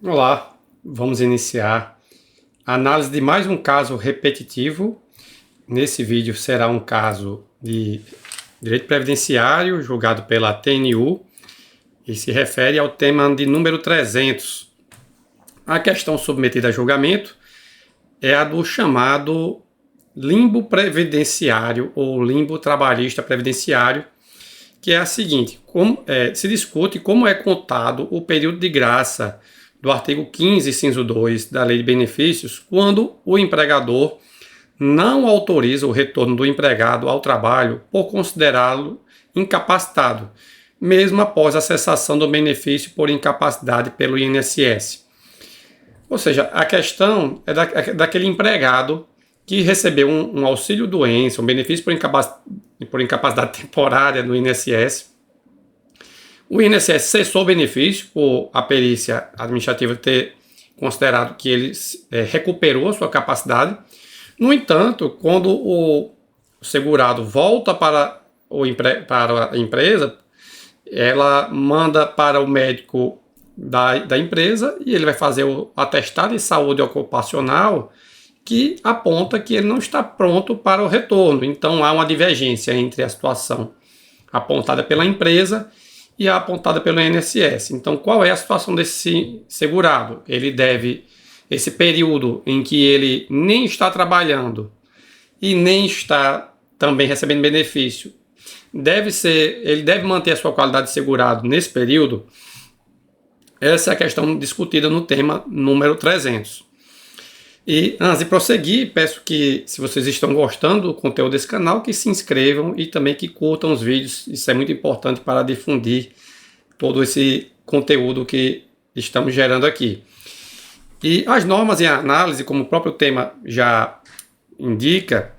Olá, vamos iniciar a análise de mais um caso repetitivo. Nesse vídeo será um caso de direito previdenciário julgado pela TNU e se refere ao tema de número 300. A questão submetida a julgamento é a do chamado limbo previdenciário ou limbo trabalhista previdenciário, que é a seguinte: se discute como é contado o período de graça do artigo 15, inciso 2 da Lei de Benefícios, quando o empregador não autoriza o retorno do empregado ao trabalho por considerá-lo incapacitado, mesmo após a cessação do benefício por incapacidade pelo INSS. Ou seja, a questão é daquele empregado que recebeu um auxílio-doença, um benefício por incapacidade temporária no INSS. O INSS cessou o benefício por a perícia administrativa ter considerado que ele recuperou a sua capacidade. No entanto, quando o segurado volta para a empresa, ela manda para o médico da empresa e ele vai fazer o atestado de saúde ocupacional que aponta que ele não está pronto para o retorno. Então há uma divergência entre a situação apontada pela empresa e a apontada pelo INSS. Então, qual é a situação desse segurado? Ele deve, esse período em que ele nem está trabalhando e nem está também recebendo benefício, ele deve manter a sua qualidade de segurado nesse período. Essa é a questão discutida no tema número 300. E antes de prosseguir, peço que, se vocês estão gostando do conteúdo desse canal, que se inscrevam e também que curtam os vídeos. Isso é muito importante para difundir todo esse conteúdo que estamos gerando aqui. E as normas em análise, como o próprio tema já indica,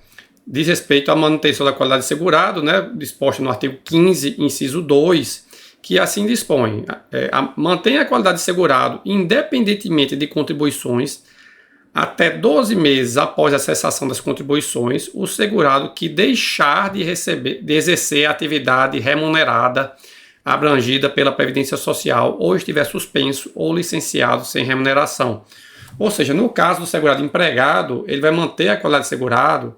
diz respeito à manutenção da qualidade de segurado, né, disposta no artigo 15, inciso 2, que assim dispõe: mantém a qualidade de segurado independentemente de contribuições até 12 meses após a cessação das contribuições, o segurado que deixar de exercer a atividade remunerada abrangida pela Previdência Social ou estiver suspenso ou licenciado sem remuneração. Ou seja, no caso do segurado empregado, ele vai manter a qualidade de segurado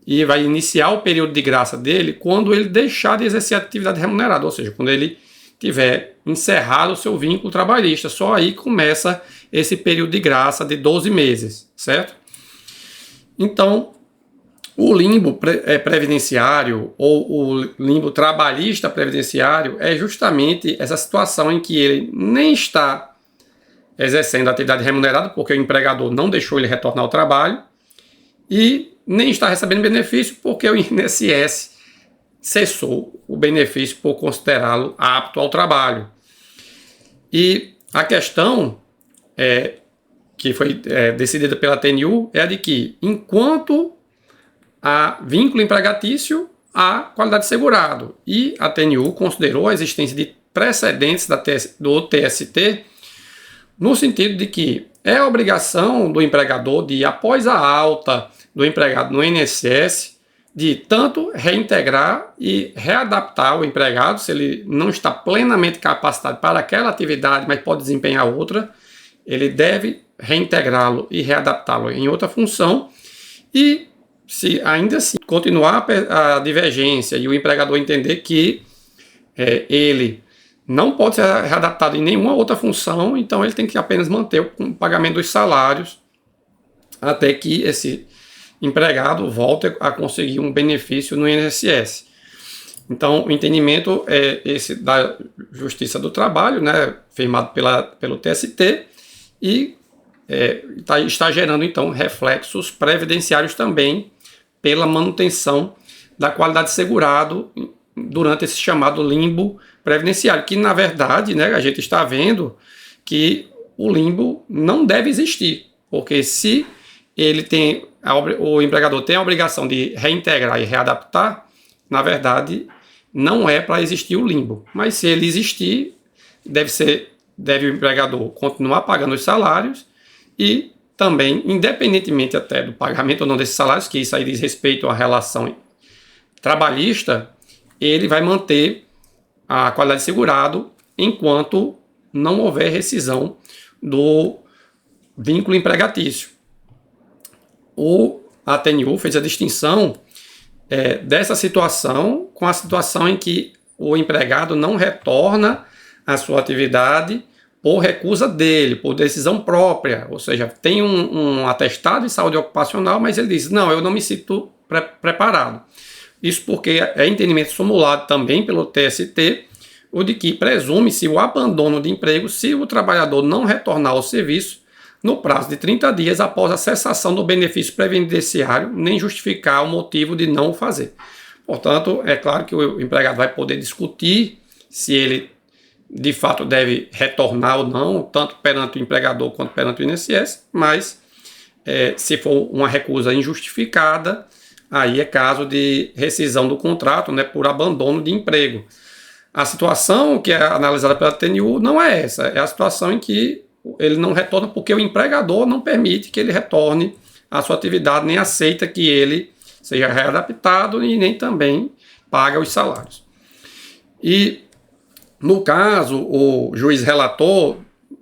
e vai iniciar o período de graça dele quando ele deixar de exercer a atividade remunerada, ou seja, quando ele tiver encerrado o seu vínculo trabalhista. Só aí começa esse período de graça de 12 meses, certo? Então, o limbo previdenciário ou o limbo trabalhista previdenciário é justamente essa situação em que ele nem está exercendo a atividade remunerada porque o empregador não deixou ele retornar ao trabalho e nem está recebendo benefício porque o INSS cessou o benefício por considerá-lo apto ao trabalho. E a questão que foi decidida pela TNU é a de que, enquanto há vínculo empregatício, há qualidade de segurado. E a TNU considerou a existência de precedentes do TST no sentido de que é obrigação do empregador de, após a alta do empregado no INSS, de tanto reintegrar e readaptar o empregado, se ele não está plenamente capacitado para aquela atividade, mas pode desempenhar outra, ele deve reintegrá-lo e readaptá-lo em outra função. E se ainda assim continuar a divergência e o empregador entender que ele não pode ser readaptado em nenhuma outra função, então ele tem que apenas manter o pagamento dos salários até que esse empregado volte a conseguir um benefício no INSS. Então, o entendimento é esse da Justiça do Trabalho, né, firmado pelo TST, e está gerando, então, reflexos previdenciários também pela manutenção da qualidade de segurado durante esse chamado limbo previdenciário, que, na verdade, né, a gente está vendo que o limbo não deve existir, porque se o empregador tem a obrigação de reintegrar e readaptar, na verdade, não é para existir o limbo. Mas se ele existir, deve o empregador continuar pagando os salários e também, independentemente até do pagamento ou não desses salários, que isso aí diz respeito à relação trabalhista, ele vai manter a qualidade de segurado enquanto não houver rescisão do vínculo empregatício. A TNU fez a distinção dessa situação com a situação em que o empregado não retorna à sua atividade por recusa dele, por decisão própria, ou seja, tem um atestado de saúde ocupacional, mas ele diz, não, eu não me sinto preparado. Isso porque é entendimento formulado também pelo TST, o de que presume-se o abandono de emprego se o trabalhador não retornar ao serviço no prazo de 30 dias após a cessação do benefício previdenciário, nem justificar o motivo de não o fazer. Portanto, é claro que o empregado vai poder discutir se ele de fato deve retornar ou não, tanto perante o empregador quanto perante o INSS, mas se for uma recusa injustificada, aí é caso de rescisão do contrato, né, por abandono de emprego. A situação que é analisada pela TNU não é essa, é a situação em que ele não retorna porque o empregador não permite que ele retorne à sua atividade, nem aceita que ele seja readaptado e nem também paga os salários. E, no caso, o juiz relator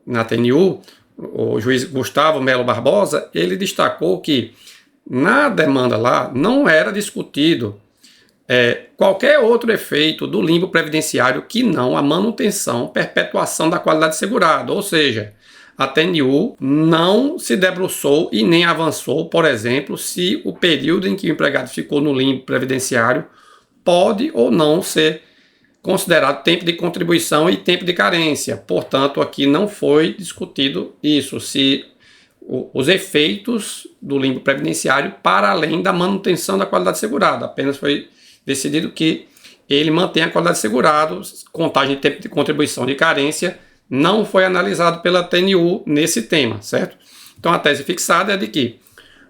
na TNU, o juiz Gustavo Melo Barbosa, ele destacou que na demanda lá não era discutido qualquer outro efeito do limbo previdenciário que não a manutenção, perpetuação da qualidade segurada, ou seja, a TNU não se debruçou e nem avançou, por exemplo, se o período em que o empregado ficou no limbo previdenciário pode ou não ser considerado tempo de contribuição e tempo de carência. Portanto, aqui não foi discutido isso, se os efeitos do limbo previdenciário para além da manutenção da qualidade segurada. Apenas foi decidido que ele mantém a qualidade segurada, contagem de tempo de contribuição de carência, não foi analisado pela TNU nesse tema, certo? Então a tese fixada é de que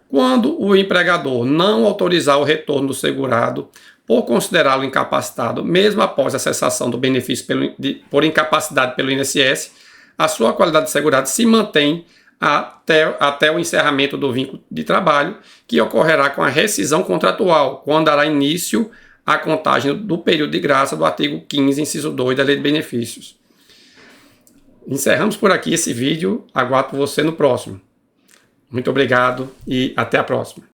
quando o empregador não autorizar o retorno do segurado por considerá-lo incapacitado, mesmo após a cessação do benefício por incapacidade pelo INSS, a sua qualidade segurada se mantém até o encerramento do vínculo de trabalho, que ocorrerá com a rescisão contratual, quando dará início à contagem do período de graça do artigo 15, inciso 2 da Lei de Benefícios. Encerramos por aqui esse vídeo, aguardo você no próximo. Muito obrigado e até a próxima.